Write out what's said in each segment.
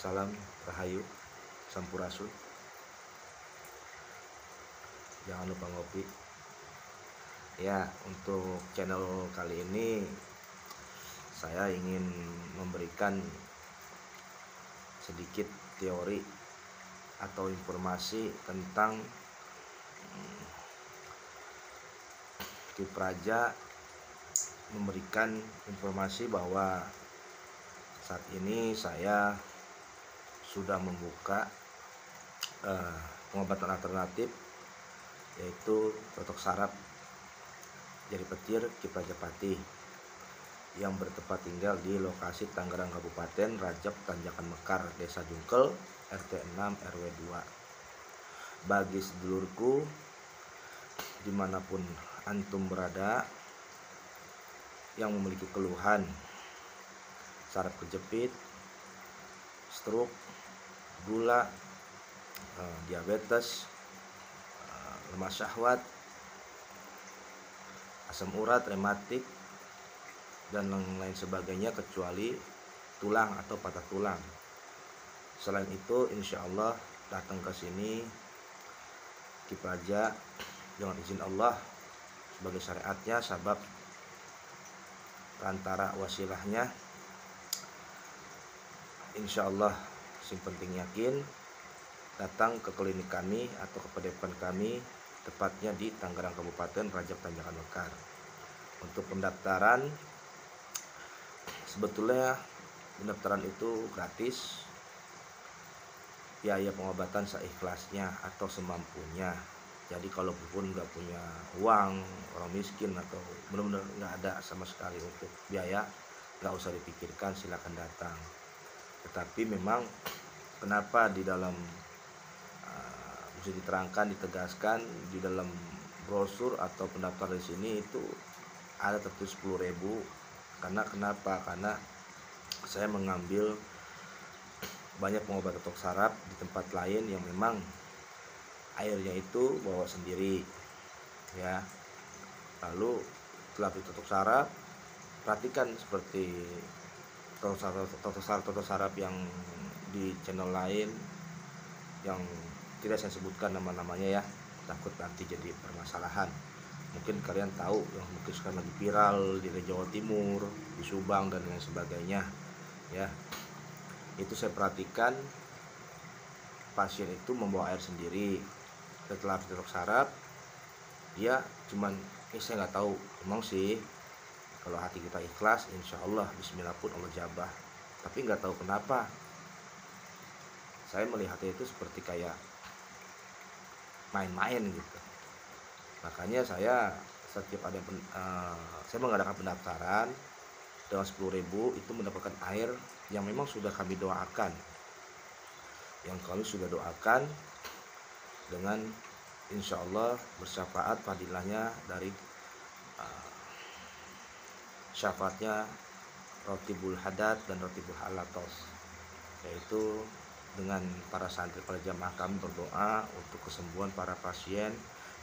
salam rahayu sampurasun. Jangan lupa ngopi. Ya, untuk channel kali ini saya ingin memberikan sedikit teori atau informasi tentang Kipraja, memberikan informasi bahwa saat ini saya sudah membuka pengobatan alternatif, yaitu totok saraf jari petir Kipraja Pati yang bertempat tinggal di lokasi Tangerang Kabupaten, Rajab Tanjakan Mekar, Desa Jungkel, RT 6 RW 2. Bagi sedulurku dimanapun antum berada yang memiliki keluhan saraf kejepit, stroke, gula, diabetes, lemah syahwat, asam urat, rematik, dan lain sebagainya kecuali tulang atau patah tulang. Selain itu, insya Allah datang ke sini Kipraja dengan izin Allah sebagai syariatnya, sabab perantara wasilahnya, insya Allah sing penting yakin datang ke klinik kami atau ke padepokan kami, tepatnya di Tangerang Kabupaten, Rajab Tanjakan Mekar. Untuk pendaftaran, sebetulnya pendaftaran itu gratis, biaya pengobatan seikhlasnya atau semampunya. Jadi kalaupun nggak punya uang, orang miskin atau benar-benar nggak ada sama sekali untuk biaya, nggak usah dipikirkan, silakan datang. Tetapi memang kenapa di dalam bisa diterangkan, ditegaskan di dalam brosur atau pendaftaran di sini itu ada tertulis 10.000. Karena kenapa? Karena saya mengambil banyak pengobatan totok saraf di tempat lain yang memang airnya itu bawa sendiri, ya. Lalu setelah totok saraf, perhatikan seperti totok saraf yang di channel lain yang tidak saya sebutkan nama-namanya ya, takut nanti jadi permasalahan. Mungkin kalian tahu yang mungkin sekarang lagi viral di Jawa Timur, di Subang dan lain sebagainya, ya. Itu saya perhatikan pasien itu membawa air sendiri. Setelah totok saraf, dia cuman saya nggak tahu, emang sih kalau hati kita ikhlas, insya Allah Bismillah pun Allah jabah. Tapi nggak tahu kenapa saya melihatnya itu seperti kayak main-main gitu. Makanya saya setiap ada saya mengadakan pendaftaran dengan 10.000 itu mendapatkan air yang memang sudah kami doakan, dengan insya Allah bersyafaat fadilahnya dari syafaatnya Rotibul Hadat dan Rotibul Halatos, yaitu dengan para santri, para jamaah kami berdoa untuk kesembuhan para pasien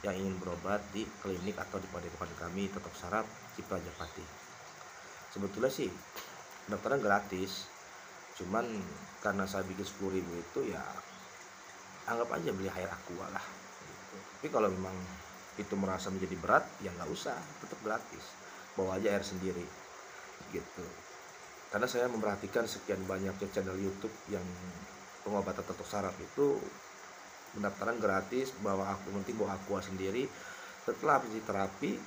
yang ingin berobat di klinik atau di padepokan kami totok saraf Kipraja Pati. Sebetulnya sih pendaftaran gratis, cuman karena saya bikin 10.000 itu ya anggap aja beli air aqua lah gitu. Tapi kalau memang itu merasa menjadi berat ya nggak usah, tetap gratis, bawa aja air sendiri gitu. Karena saya memperhatikan sekian banyaknya channel YouTube yang pengobatan totok saraf itu pendaftaran gratis, bawa aqua sendiri. Setelah habis terapi,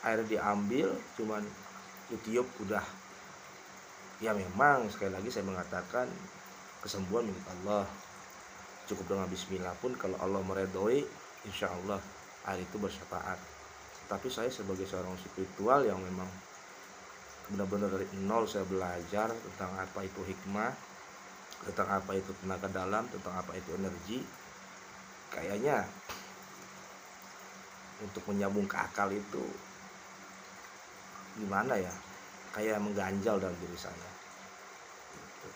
air diambil cuman ditiup udah. Ya memang sekali lagi saya mengatakan kesembuhan milik Allah. Cukup dengan bismillah pun kalau Allah meredoi, insya Allah air itu bersyafaat. Tapi saya sebagai seorang spiritual yang memang benar-benar dari nol saya belajar tentang apa itu hikmah, tentang apa itu tenaga dalam, tentang apa itu energi. Kayaknya untuk menyambung ke akal itu gimana ya, kayak mengganjal dalam diri saya gitu.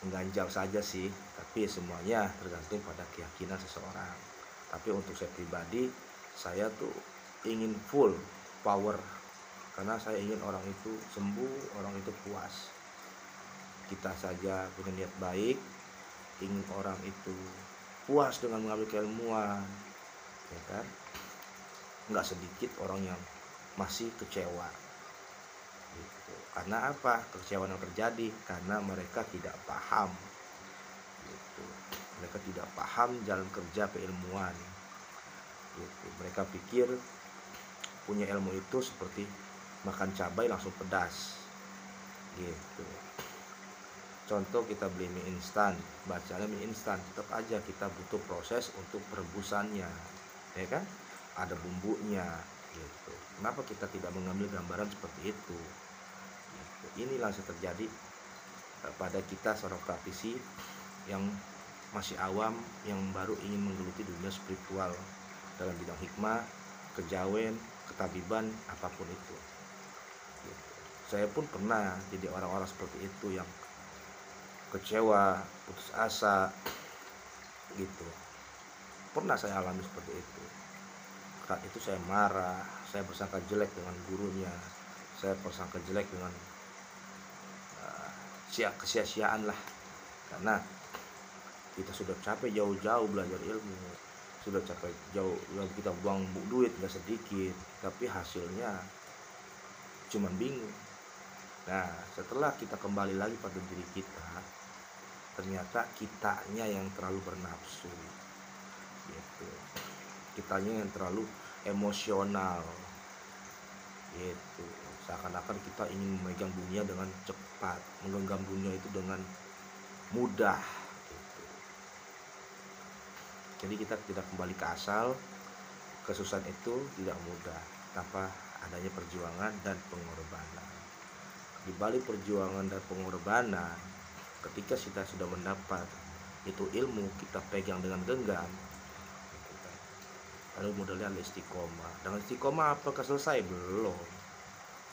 Mengganjal saja sih, tapi semuanya tergantung pada keyakinan seseorang. Tapi untuk saya pribadi, saya tuh ingin full power, karena saya ingin orang itu sembuh, orang itu puas. kita saja punya niat baik, ingin orang itu puas dengan mengambil keilmuan, ya kan? Nggak sedikit orang yang masih kecewa gitu. Karena apa? Kekecewaan yang terjadi karena mereka tidak paham gitu. Mereka tidak paham jalan kerja keilmuan gitu. Mereka pikir punya ilmu itu seperti makan cabai langsung pedas gitu. Contoh, kita beli mie instan, bacanya mie instan, tetap aja kita butuh proses untuk perebusannya, ya kan? Ada bumbunya gitu. Kenapa kita tidak mengambil gambaran seperti itu gitu. Inilah yang terjadi pada kita seorang praktisi yang masih awam, yang baru ingin menggeluti dunia spiritual dalam bidang hikmah, kejawen, ketabiban, apapun itu gitu. Saya pun pernah jadi orang-orang seperti itu yang kecewa, putus asa gitu. Pernah saya alami seperti itu. Saat itu saya marah, saya bersangka jelek dengan gurunya, saya bersangka jelek dengan kesia-siaan lah, karena kita sudah capek jauh-jauh belajar ilmu, sudah capek jauh, kita buang duit nggak sedikit, tapi hasilnya cuman bingung. Nah, setelah kita kembali lagi pada diri kita, ternyata kitanya yang terlalu bernafsu gitu. Kitanya yang terlalu emosional gitu. Seakan-akan kita ingin memegang dunia dengan cepat, menggenggam dunia itu dengan mudah gitu. Jadi kita tidak kembali ke asal. Kesusahan itu tidak mudah tanpa adanya perjuangan dan pengorbanan. Di balik perjuangan dan pengorbanan, ketika kita sudah mendapat itu ilmu, kita pegang dengan genggam, lalu modalnya istiqomah. Dengan istiqomah apakah selesai? Belum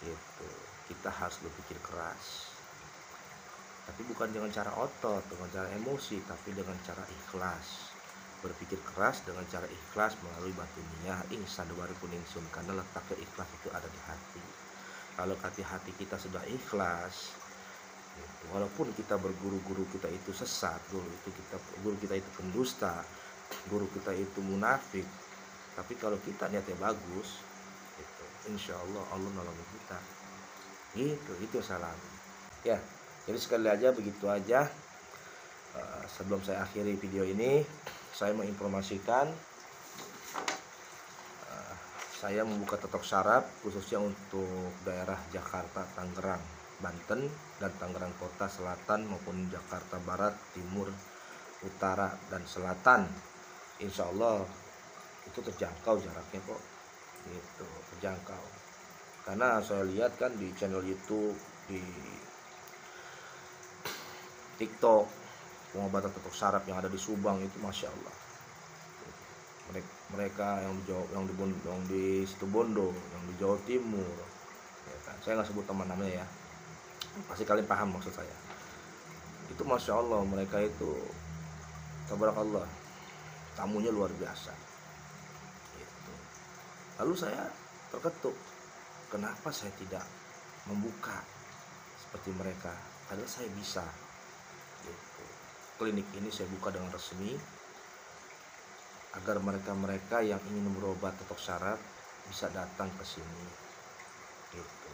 gitu. Kita harus berpikir keras, tapi bukan dengan cara otot, dengan cara emosi, tapi dengan cara ikhlas. Berpikir keras dengan cara ikhlas melalui batiniyah, insan dewari kuning sun, karena letaknya ikhlas itu ada di hati. Kalau hati kita sudah ikhlas, walaupun kita berguru kita itu sesat, guru kita itu pendusta, guru kita itu munafik, tapi kalau kita niatnya bagus gitu, insya Allah nolongin kita gitu. Itu salam ya. Jadi sekali aja begitu aja. Sebelum saya akhiri video ini, saya menginformasikan saya membuka totok syaraf khususnya untuk daerah Jakarta, Tangerang, Banten, dan Tangerang Kota Selatan maupun Jakarta Barat, Timur, Utara, dan Selatan. Insya Allah itu terjangkau jaraknya kok gitu, terjangkau. Karena saya lihat kan di channel YouTube, di TikTok, pengobatan totok syaraf yang ada di Subang itu Masya Allah. Mereka yang di Situbondo, yang di Jawa Timur, ya kan? Saya nggak sebut namanya ya, pasti kalian paham maksud saya. Itu Masya Allah, mereka itu tabarakallah, tamunya luar biasa gitu. Lalu saya terketuk, kenapa saya tidak membuka seperti mereka? Padahal saya bisa gitu. Klinik ini saya buka dengan resmi agar mereka yang ingin berobat totok syaraf bisa datang ke sini gitu.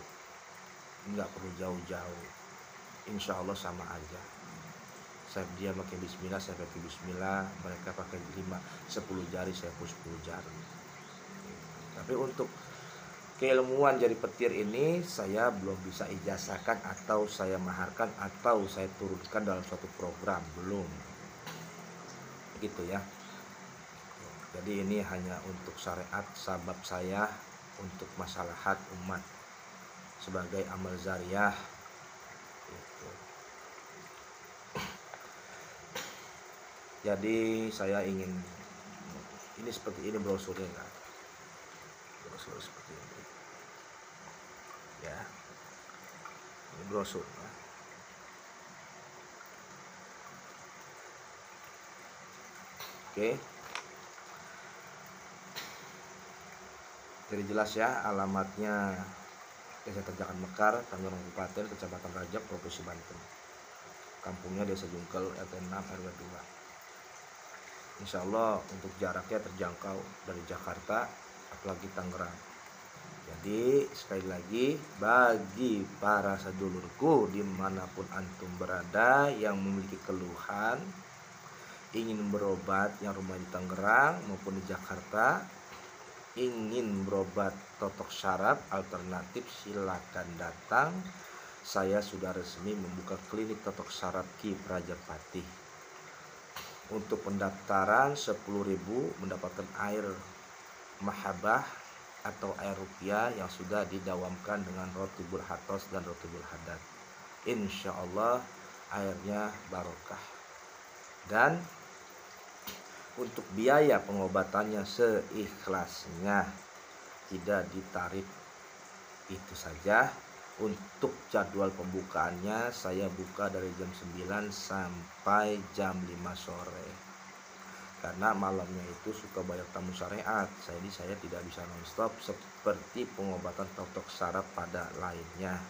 Nggak perlu jauh-jauh, insya Allah sama aja. Dia pakai bismillah, saya pakai bismillah, mereka pakai 5-10 jari, saya pun 10 jari. Tapi untuk keilmuan jari petir ini saya belum bisa ijazahkan atau saya maharkan atau saya turunkan dalam suatu program, belum gitu ya. Jadi ini hanya untuk syariat sabab saya, untuk maslahat umat sebagai amal zariyah gitu. Jadi saya ingin ini seperti ini brosurnya, kan? Brosur seperti ini ya, ini brosur ya. Oke, jadi jelas ya alamatnya. Desa Terjakan Mekar, Tangerang Kabupaten, Kecamatan Rajab, Provinsi Banten. kampungnya Desa Jungkel RT 6 RW 2. Insya Allah untuk jaraknya terjangkau dari Jakarta apalagi Tangerang. Jadi sekali lagi bagi para sedulurku dimanapun antum berada yang memiliki keluhan ingin berobat yang rumah di Tangerang maupun di Jakarta, ingin berobat totok syaraf alternatif, silakan datang. Saya sudah resmi membuka klinik totok syaraf Ki Prajapati. Untuk pendaftaran 10.000 mendapatkan air mahabah atau air rupiah yang sudah didawamkan dengan rotibul hatos dan rotibul hadat. Insya Allah airnya barokah. Dan untuk biaya pengobatannya seikhlasnya, tidak ditarik. Itu saja. Untuk jadwal pembukaannya saya buka dari jam 9 sampai jam 5 sore. Karena malamnya itu suka banyak tamu syariat. Jadi saya tidak bisa nonstop seperti pengobatan totok syaraf pada lainnya.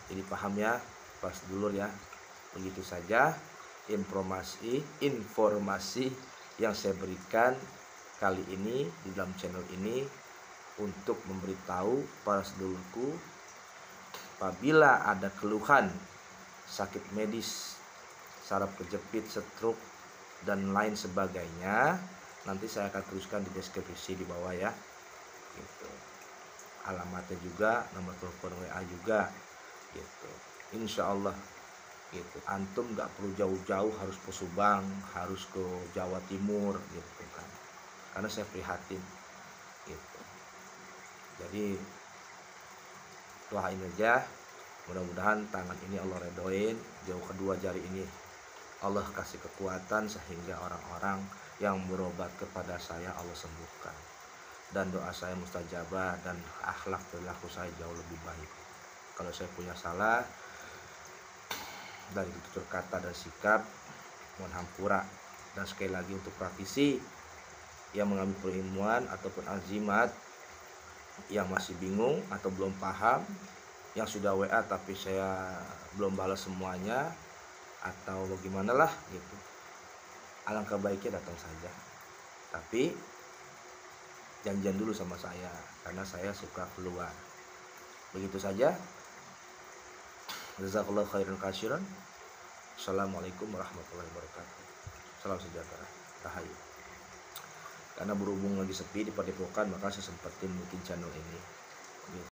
Jadi paham ya, pas dulur ya. Begitu saja informasi yang saya berikan kali ini di dalam channel ini untuk memberitahu para sedulurku apabila ada keluhan sakit medis, saraf kejepit, stroke dan lain sebagainya, nanti saya akan tuliskan di deskripsi di bawah ya. Gitu. Alamatnya juga, nomor telepon WA juga. Gitu. Insya Allah. Gitu. Antum nggak perlu jauh-jauh harus ke Subang, harus ke Jawa Timur, gitu kan. Karena saya prihatin. Gitu. Jadi doain aja, mudah-mudahan tangan ini Allah redoin, jauh kedua jari ini Allah kasih kekuatan sehingga orang-orang yang berobat kepada saya Allah sembuhkan, dan doa saya mustajabah dan akhlak perilaku saya jauh lebih baik. Kalau saya punya salah dari tutur kata dan sikap, mohon hampura. Dan sekali lagi untuk praktisi yang mengambil perilmuan ataupun azimat yang masih bingung atau belum paham, yang sudah WA tapi saya belum balas semuanya atau bagaimanalah gitu, alangkah baiknya datang saja, tapi janjian dulu sama saya karena saya suka keluar. Begitu saja. Jazakallahu khairan katsiran. Assalamualaikum warahmatullahi wabarakatuh. Salam sejahtera, rahayu. Karena berhubung lagi sepi di Padepokan, maka saya sempetin bikin channel ini.